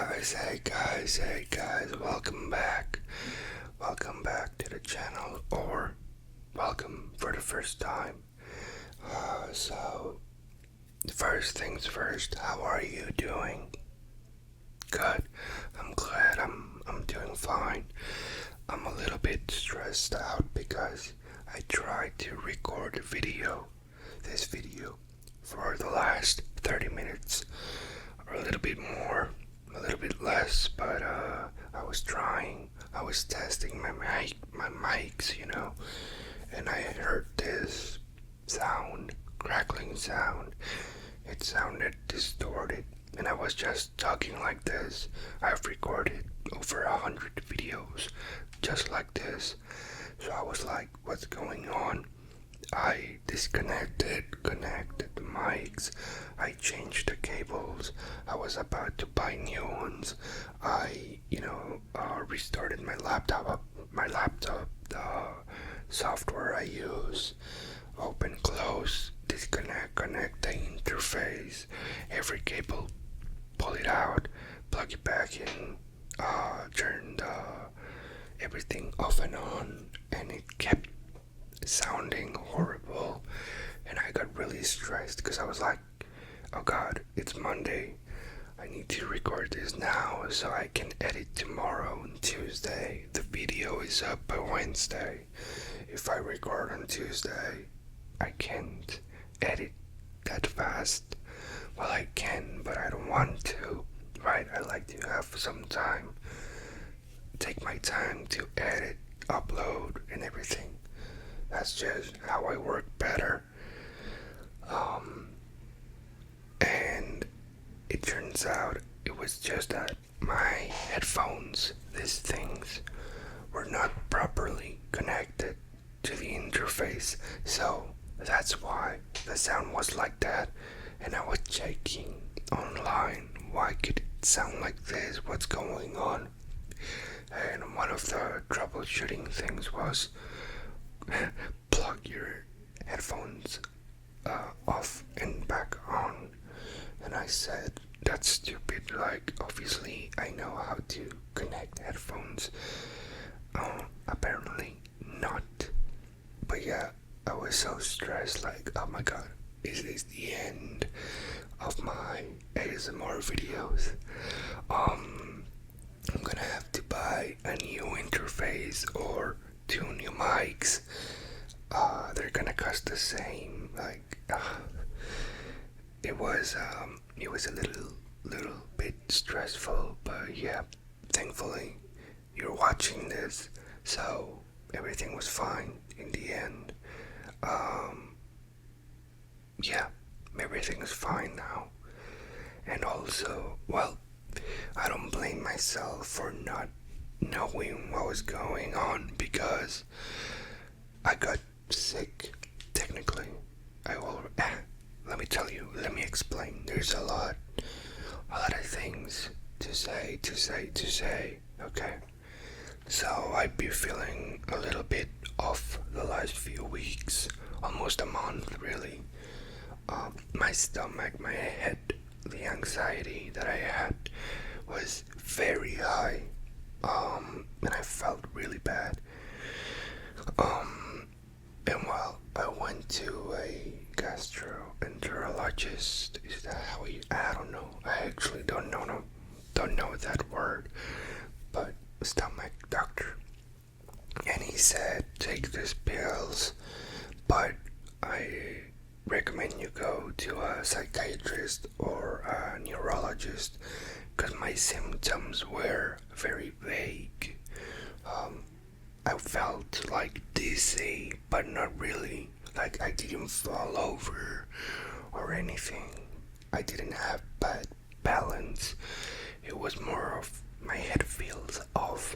Hey guys, welcome back. Welcome back to the channel, or welcome for the first time. So, first things first, how are you doing? Good. I'm glad I'm doing fine. I'm a little bit stressed out because I tried to record this video, for the last 30 minutes, or a little bit more, a little bit less, but I was trying. I was testing my mics, and I heard this crackling sound. It sounded distorted, and I was just talking like this. I've recorded over 100 videos just like this, so I was like, what's going on? I connected the mics, I changed the cables, I was about to buy new ones. I, restarted my laptop, the software I use, open, close, disconnect, connect the interface, every cable, pull it out, plug it back in, turn everything off and on, and it kept sounding horrible, and I got really stressed because I was like, oh god, it's Monday. I need to record this now so I can edit tomorrow and Tuesday. The video is up by Wednesday. If I record on Tuesday, I can't edit that fast. Well, I can, but I don't want to, right? I like to have some time, take my time to edit, upload, and everything. That's just how I work better. And it turns out it was just that my headphones, these things, were not properly connected to the interface. So that's why the sound was like that. And I was checking online, why could it sound like this? What's going on? And one of the troubleshooting things was plug your headphones off and back on. And I said, that's stupid. Like, obviously I know how to connect headphones. Apparently not. But yeah, I was so stressed, like, oh my god, is this the end of my ASMR videos? I'm gonna have to buy a new interface or 2 new mics. They're gonna cost the same. Like, it was a little bit stressful, but yeah, thankfully you're watching this, so everything was fine in the end. Yeah, everything is fine now. And also, well, I don't blame myself for not knowing what was going on because I got sick. Technically, let me tell you, let me explain. There's a lot of things to say. Okay, so I'd be feeling a little bit off the last few weeks, almost a month really. My stomach, my head, the anxiety that I had was very high, and I felt really bad. And well, I went to a gastroenterologist. Is that how you? I don't know. I actually don't know that word, but stomach doctor. And he said, take these pills, but I recommend you go to a psychiatrist or a neurologist because my symptoms were very vague. I felt like dizzy, but not really. Like, I didn't fall over or anything. I didn't have bad balance. It was more of my head feels off.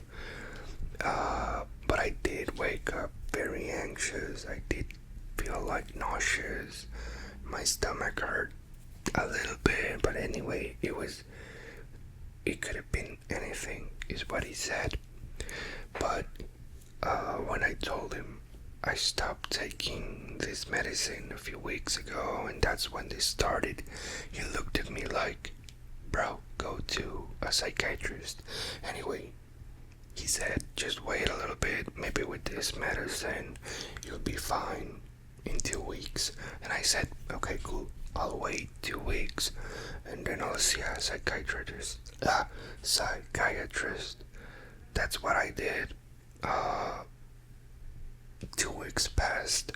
But I did wake up very anxious. I did feel like nauseous. My stomach hurt a little bit, but anyway, it could have been anything, is what he said. But when I told him I stopped taking this medicine a few weeks ago, and that's when this started, he looked at me like, bro, go to a psychiatrist. Anyway, he said, just wait a little bit, maybe with this medicine, you'll be fine in 2 weeks. And I said, okay, cool, I'll wait 2 weeks, and then I'll see a psychiatrist. Psychiatrist. That's what I did. 2 weeks passed,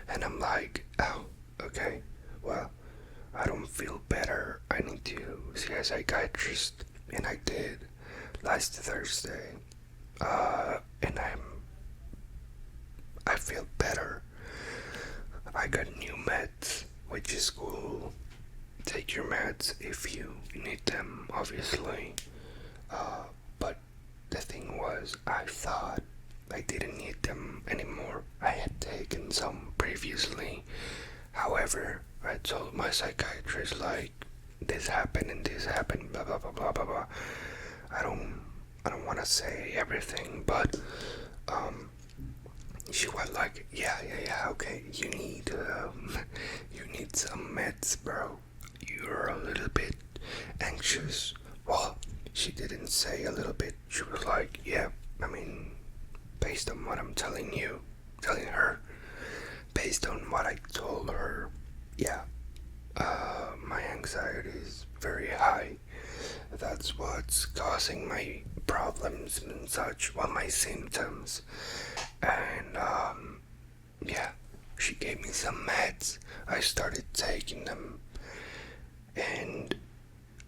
and I'm like, oh, okay, well, I don't feel better. I need to see a psychiatrist, and I did last Thursday. And I feel better. I got new meds, which is cool. Take your meds if you need them, obviously. But the thing was, I thought I didn't need them anymore. I had taken some previously. However, I told my psychiatrist, like, this happened and this happened, blah blah blah blah blah blah. I don't want to say everything, but she was like, yeah, okay, you need some meds, bro. You're a little bit anxious. Well, she didn't say a little bit. She was like, yeah, I mean, based on what I'm telling her, based on what I told her, yeah, my anxiety is very high. That's what's causing my problems and such, well, my symptoms. And yeah, she gave me some meds. I started taking them, and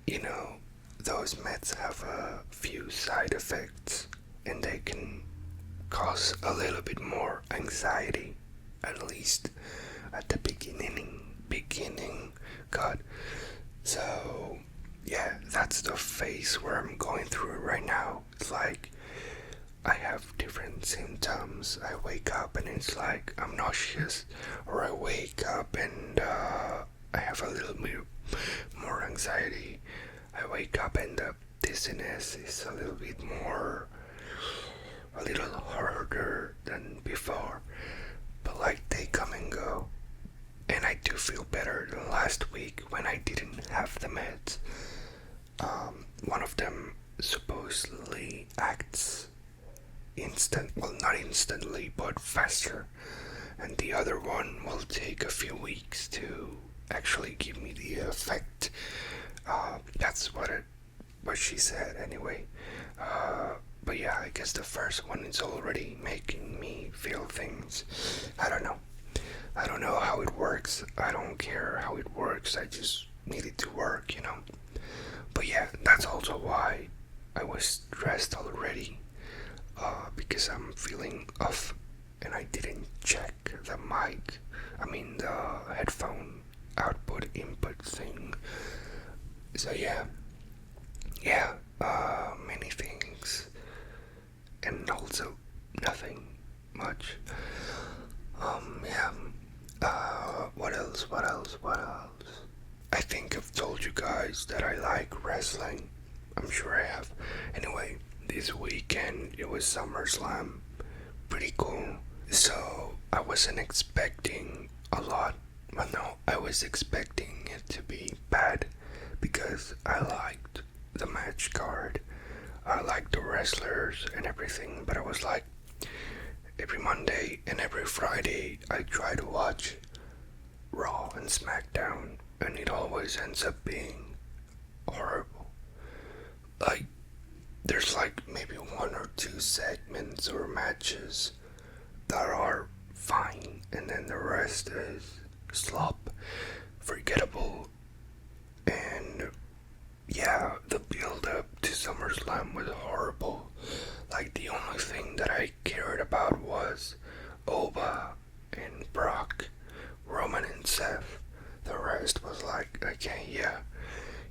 you know, those meds have a few side effects, and they can cause a little bit more anxiety, at least at the beginning. God. So yeah, that's the phase where I'm going through right now. It's like I have different symptoms. I wake up and it's like I'm nauseous, or I wake up and I have a little bit more anxiety. I wake up and the dizziness is a little harder than before. But like they come and go. And I do feel better than last week when I didn't have the meds. One of them supposedly acts not instantly, but faster. And the other one will take a few weeks to actually give me the effect. That's what she said anyway. But yeah, I guess the first one is already making me feel things. I don't know how it works. I don't care how it works. I just need it to work, you know. But yeah, that's also why I was stressed already. Because I'm feeling off, and I didn't check the headphone output input thing. So yeah, many things, and also nothing much. What else? I think I've told you guys that I like wrestling. I'm sure I have. Anyway, this weekend it was SummerSlam. Pretty cool. So I wasn't expecting a lot. Well, no, I was expecting it to be bad because I liked the match card. I liked the wrestlers and everything, but I was like, every Monday and every Friday I try to watch Raw and SmackDown, and it always ends up being horrible. Like, there's like maybe 1 or 2 segments or matches that are fine, and then the rest is slop, forgettable. And yeah, the build up to SummerSlam was horrible. Like, the only thing that I cared about was Oba and Brock, Roman and Seth. The rest was like, okay, yeah.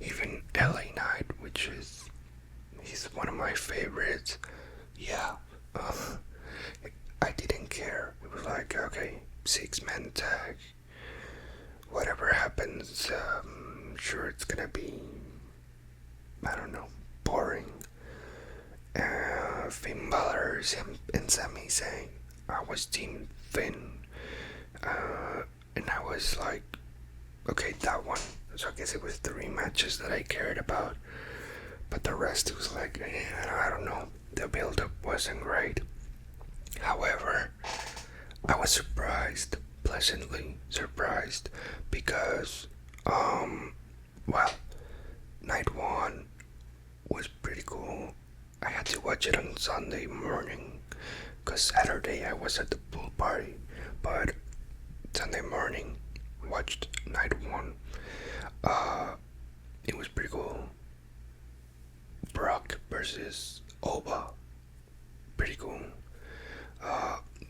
Even LA Knight, he's one of my favorites. Yeah, I didn't care. It was like, okay, 6-man tag. Whatever happens, I'm sure it's gonna be, I don't know, boring. Finn Balor and Sami Zayn. I was Team Finn. And I was like, okay, that one. So I guess it was 3 matches that I cared about. but the rest was like, I don't know. The build-up wasn't great. However, I was surprised, pleasantly surprised, because, well, night one was pretty cool. I had to watch it on Sunday morning, because Saturday I was at the pool party, but Sunday morning, watched night one. It was pretty cool. Brock versus Oba, pretty cool.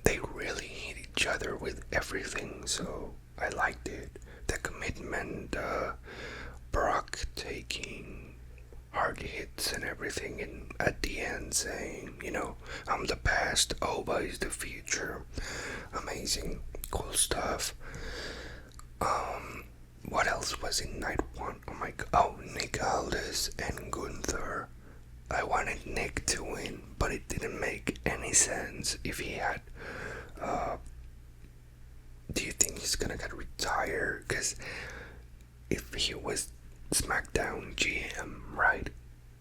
They really hit each other with everything, so I liked it. The commitment, Brock taking hard hits and everything, and at the end saying, I'm the past, Oba is the future. Amazing, cool stuff. What else was in night one? Oh my god. Oh, Nick Aldis and Gunther. I wanted Nick to win, but it didn't make any sense if he had. Do you think he's gonna get retired? Because if he was SmackDown GM, right?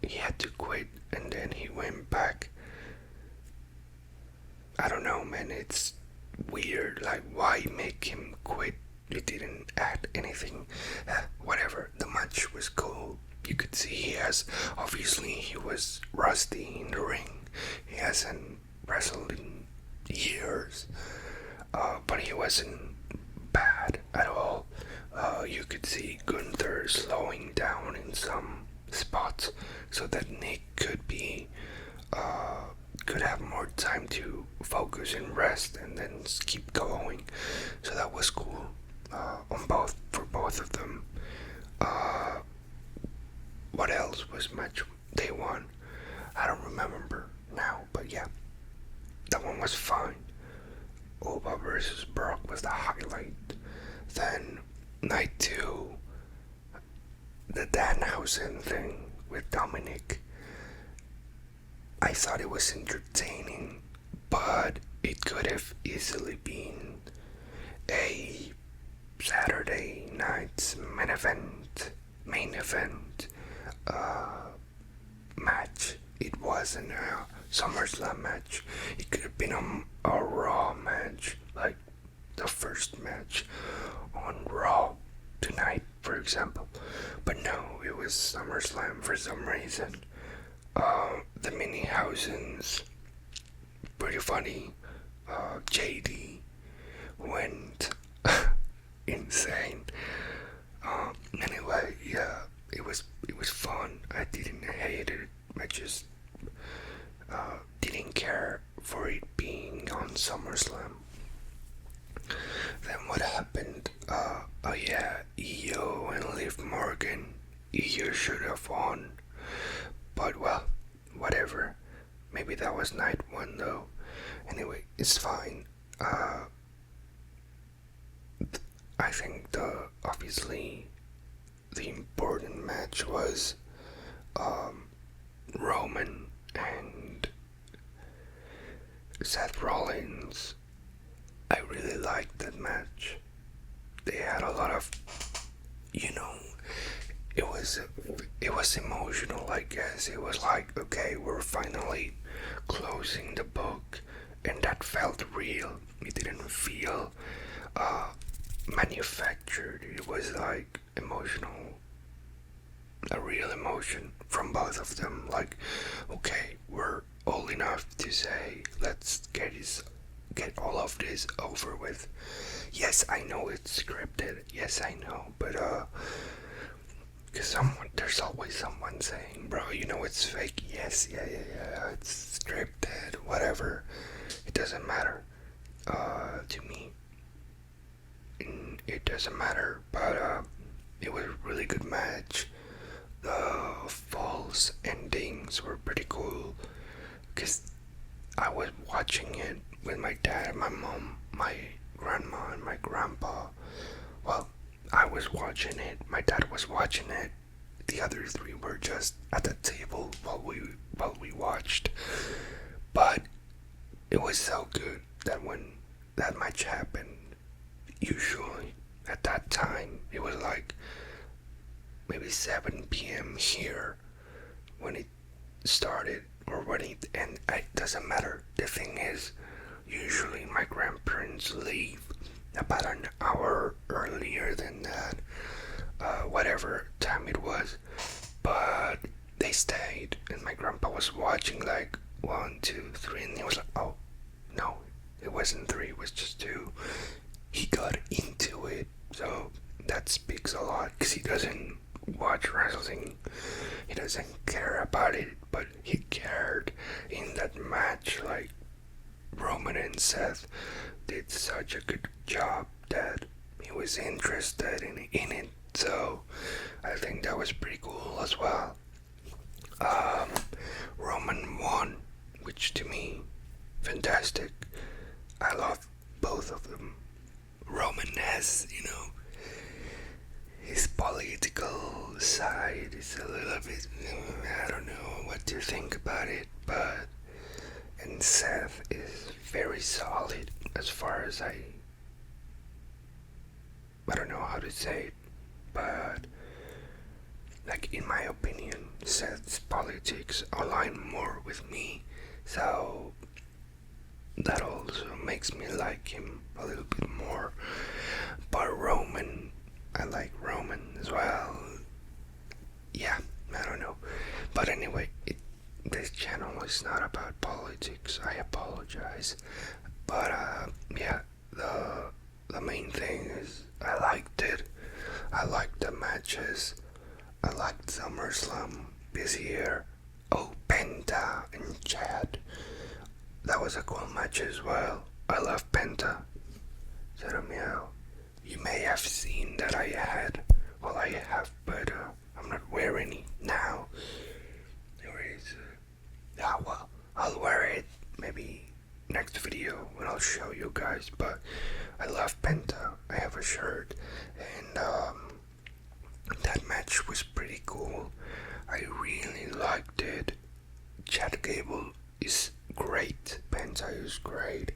He had to quit and then he went back. I don't know, man. It's weird. Like, why make him quit? It didn't add anything. Whatever. The match was cool. You could see obviously he was rusty in the ring. He hasn't wrestled in years. But he wasn't bad at all. You could see Gunther slowing down in some spots so that Nick could have more time to focus and rest and then keep going. So that was cool for both of them. What else was match day one? I don't remember now, but yeah, that one was fine. Oba versus Brock was the highlight. Then night two, the Danhausen thing with Dominic. I thought it was entertaining, but it could have easily been a Saturday night's main event match. It wasn't a SummerSlam match. It could have been a Raw match, like the first match on Raw tonight, for example. But no, it was SummerSlam for some reason. The Mini-Housens, pretty funny. JD went insane. Anyway, yeah, it was fun. I didn't hate it. I just didn't care for it being on SummerSlam. Then what happened? Oh yeah, Io and Liv Morgan. Io should have won, but well, whatever. Maybe that was night one though. Anyway, it's fine. I think obviously the important match was Roman and Seth Rollins. I really liked that match. They had a lot of, it was emotional, I guess. It was like, okay, we're finally closing the book, and that felt real. It didn't feel manufactured. It was like emotional, a real emotion from both of them. Like, okay, we're old enough to say, let's get all of this over with. Yes, I know it's scripted. Yes, I know, but because there's always someone saying, bro, it's fake. Yes, yeah, it's scripted. Whatever, it doesn't matter. To me, it doesn't matter. But it was a really good match. The false endings were pretty cool because I was watching it with my dad, my mom, my grandma, and my grandpa. Well, I was watching it, my dad was watching it, the other three were just at the table while we watched. But it was so good that when that match happened, usually at that time it was like maybe 7 p.m. here when started or when it ended, it doesn't matter. The thing is, usually my grandparents leave about an hour earlier than that, whatever time it was. But they stayed, and my grandpa was watching like 1, 2, 3, and he was like, "Oh, no, it wasn't 3, it was just 2." He got into it, so that speaks a lot because he doesn't watch wrestling. He doesn't care about it, but he cared in that match. Like, Roman and Seth did such a good job that he was interested in it. So I think that was pretty cool as well. Roman won, which to me, fantastic. I love both of them. Roman has, his political side is a little bit, I don't know what to think about it, and Seth is very solid as far as I don't know how to say it, but like in my opinion, Seth's politics align more with me, so that also makes me like him a little bit more. But Roman, I like Roman as well. Yeah, I don't know. But anyway, this channel is not about politics. I apologize. But yeah, the main thing is I liked it. I liked the matches. I liked SummerSlam this year. Oh, Penta and Chad. That was a cool match as well. I love Penta. Killmylo. You may have seen that I had. Well, I have, but I'm not wearing it now. Anyways, yeah, well, I'll wear it maybe next video when I'll show you guys. But I love Penta. I have a shirt, and that match was pretty cool. I really liked it. Chad Gable is great. Penta is great.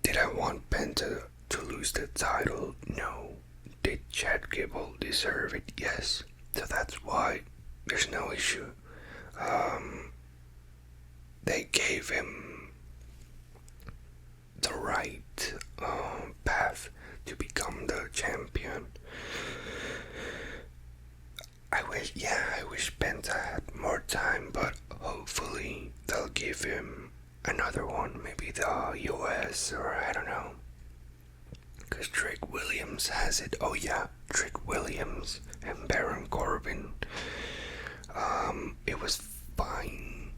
Did I want Penta to lose the title? No. Did Chad Gable deserve it? Yes. So that's why there's no issue. They gave him the right path to become the champion. I wish Penta had more time, but hopefully they'll give him another one, maybe the US, or I don't know. Because Trick Williams has it. Oh yeah, Trick Williams and Baron Corbin. It was fine.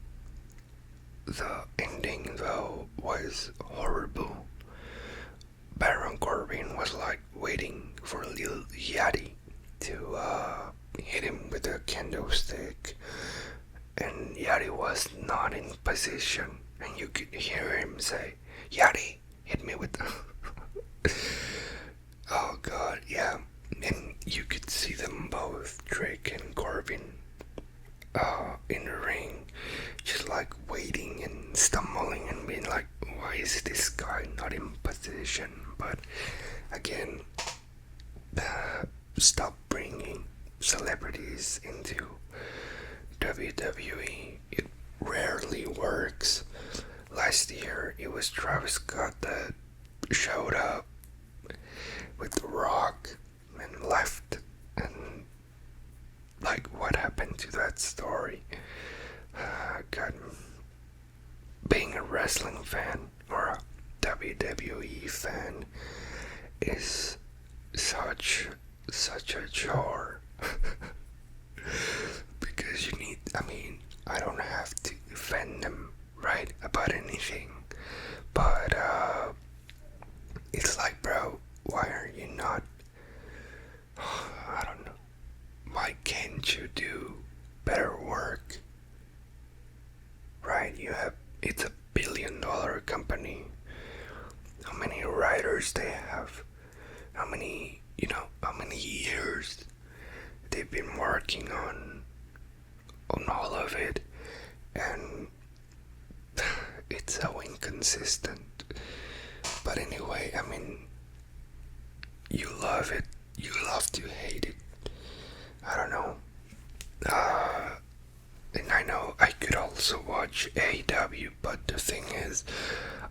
The ending though was horrible. Baron Corbin was like waiting for Lil Yachty to hit him with a kendo stick, and Yachty was not in position, and you could hear him say, "Yachty, hit me with the..." Oh god, yeah. And you could see them both, Drake and Corbin, in the ring, just like waiting and stumbling and being like, why is this guy not in position? But again, stop bringing celebrities into WWE. It rarely works. Last year it was Travis Scott that showed up with The Rock and left, and like, what happened to that story? God, being a wrestling fan or a WWE fan is such a chore. Because I don't have to defend them, right, about anything, but it's like, bro, why are you not, I don't know, why can't you do better work, right? It's $1 billion company. How many writers they have, how many years they've been working on all of it, and it's so inconsistent. But anyway, you love it, you love to hate it. I don't know. And I also watch AEW, but the thing is,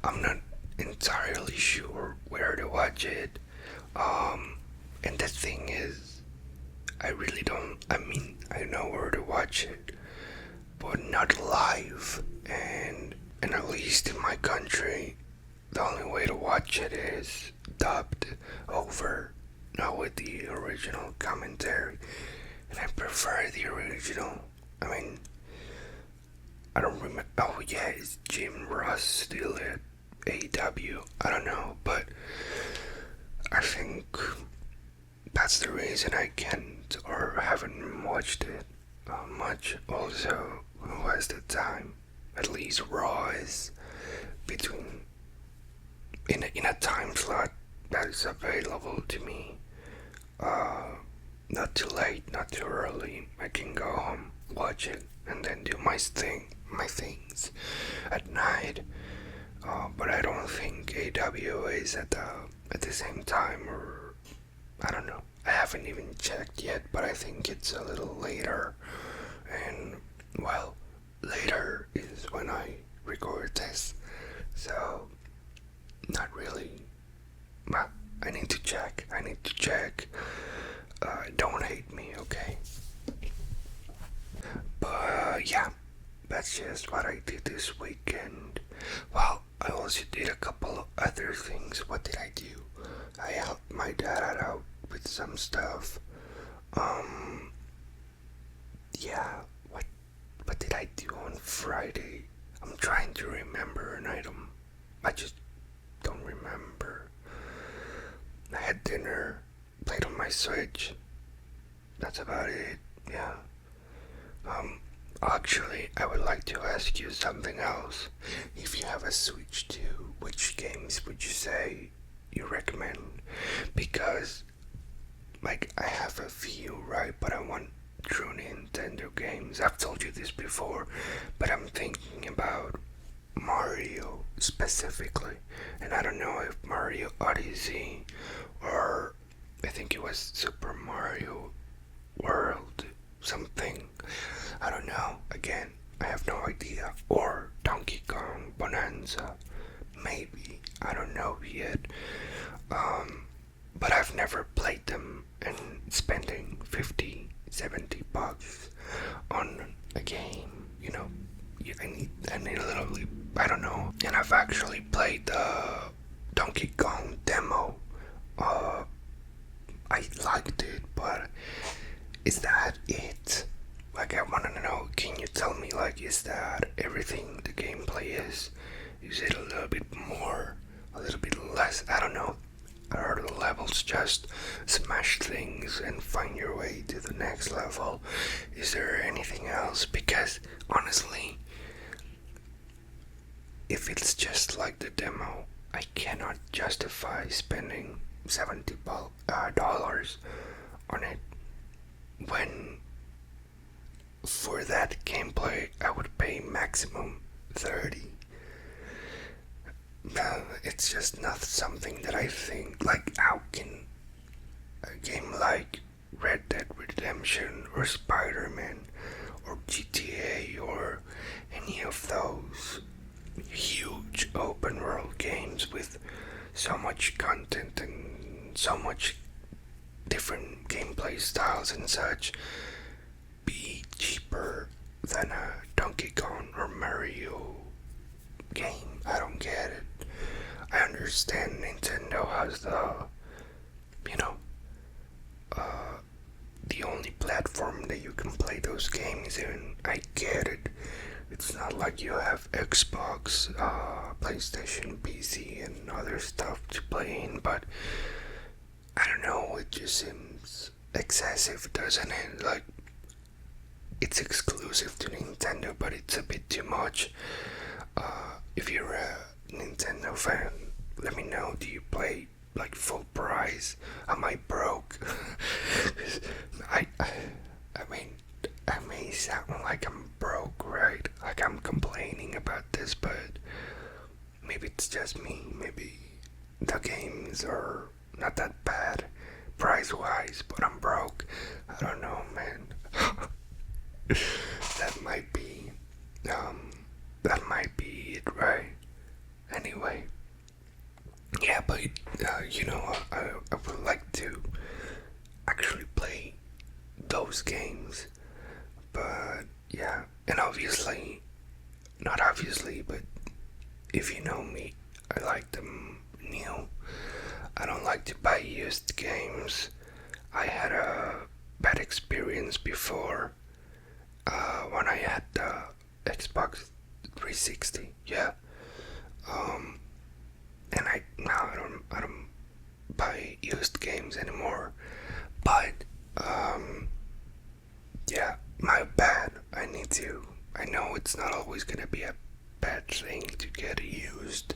I'm not entirely sure where to watch it. And the thing is, I really don't. I mean, I know where to watch it, but not live. And at least in my country, the only way to watch it is dubbed over, not with the original commentary. And I prefer the original. I mean, I don't remember. Oh yeah, is Jim Ross still at AEW? I don't know, but I think that's the reason I can't or haven't watched it much. Also, who has the time? At least Raw is between in a time slot that is available to me. Not too late, not too early. I can go home, watch it, and then do my things at night. But I don't think AW is at the same time, or I don't know. I haven't even checked yet, but I think it's a little later. And well, later is when I record this, so not really. I need to check. Don't hate me, okay? But yeah, that's just what I did this weekend. Well, I also did a couple of other things. What did I do? I helped my dad out with some stuff. Yeah, what did I do on Friday? I'm trying to remember an item. I just don't remember. I had dinner, played on my Switch. That's about it, yeah. Actually, I would like to ask you something else. If you have a Switch too, which games would you say you recommend? Because, like, I have a few, right? But I want true Nintendo games. I've told you this before, but I'm thinking about Mario specifically. And I don't know if Mario Odyssey or I think it was Super Mario World something. I don't know. Again, I have no idea. Or Donkey Kong Bonanza. Maybe. I don't know yet. But I've never played them, and spending 50, 70 bucks on a game, you know, I need a little, I don't know. And I've actually played the Donkey Kong demo. I liked it, but is that it? Like, I want to know, can you tell me, like, is that everything the gameplay is? Is it a little bit more, a little bit less? I don't know. Are the levels just smash things and find your way to the next level? Is there anything else? Because, honestly, if it's just like the demo, I cannot justify spending $70 on it when for that gameplay I would pay maximum 30. It's just not something that I think, like, how can a game like Red Dead Redemption or Spider-Man or GTA or any of those huge open world games with so much content and so much different gameplay styles and such be cheaper than a Donkey Kong or Mario game? I don't get it. I understand Nintendo has the only platform that you can play those games in. I get it. It's not like you have Xbox, PlayStation, PC, and other stuff to play in, but I don't know, it just seems excessive, doesn't it? Like, it's exclusive to Nintendo, but it's a bit too much. If you're a Nintendo fan, let me know, do you play like full price? Am I broke? I mean, I may sound like I'm broke, right? Like I'm complaining about this, but maybe it's just me. Maybe the games are not that bad price-wise, but I'm broke. I don't know, man. That might be those games. But yeah, and obviously, not obviously, but if you know me, I like them new. I don't like to buy used games. I had a bad experience before when I had the Xbox 360. Yeah. And I don't buy used games anymore. But yeah, my bad. I know it's not always gonna be a bad thing to get used,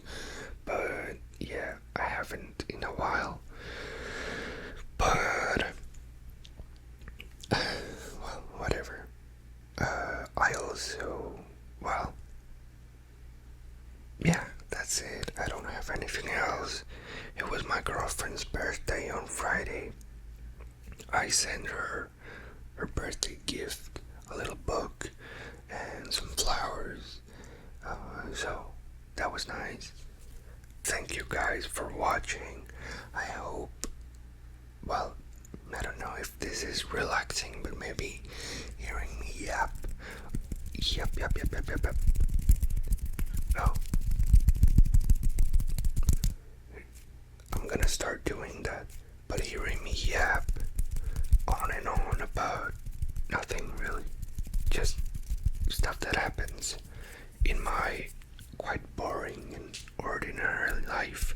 but yeah, I haven't in a while. But well, whatever. I also, well, yeah, that's it. I don't have anything else. It was my girlfriend's birthday on Friday. I sent her birthday gift, a little book, and some flowers. So that was nice. Thank you guys for watching. I hope, well, I don't know if this is relaxing, but maybe hearing me yap. Yep. Oh. I'm gonna start doing that, but hearing me yap on and on about nothing really, just stuff that happens in my quite boring and ordinary life.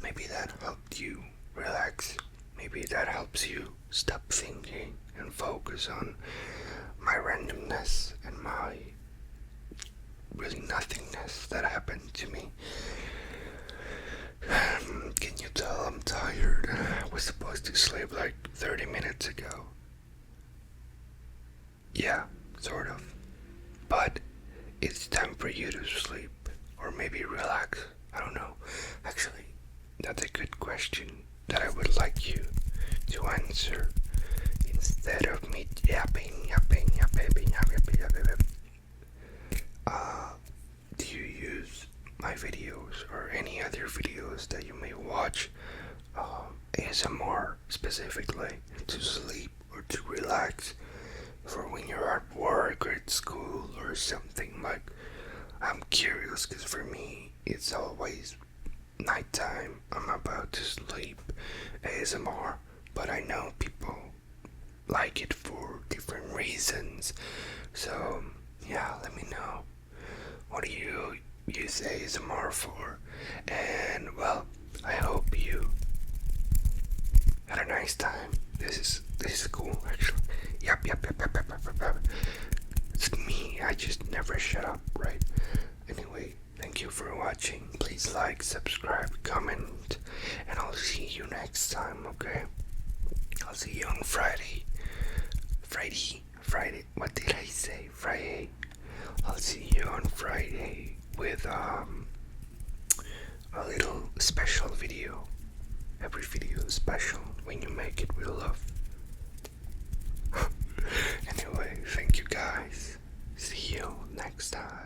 Maybe that helped you relax. Maybe that helps you stop thinking and focus on my randomness and my really nothingness that happened to me. Can you tell I'm tired? I was supposed to sleep like 30 minutes ago. Yeah, sort of. But it's time for you to sleep, or maybe relax. I don't know. Actually, that's a good question that I would like you to answer instead of me yapping. Do you use my videos or any other videos that you may watch, ASMR specifically, to sleep or to relax, for when you're at work or at school or something? Like, I'm curious because for me it's always nighttime, I'm about to sleep, ASMR, but I know people like it for different reasons. So yeah, let me know, what do you use ASMR for? And well, I hope you had a nice time. This is cool actually. Yep. It's me, I just never shut up, right? Anyway, thank you for watching. Please like, subscribe, comment, and I'll see you next time, okay? I'll see you on Friday. What did I say? Friday. I'll see you on Friday with a little special video. Every video is special when you make it with love. Anyway, thank you guys. See you next time.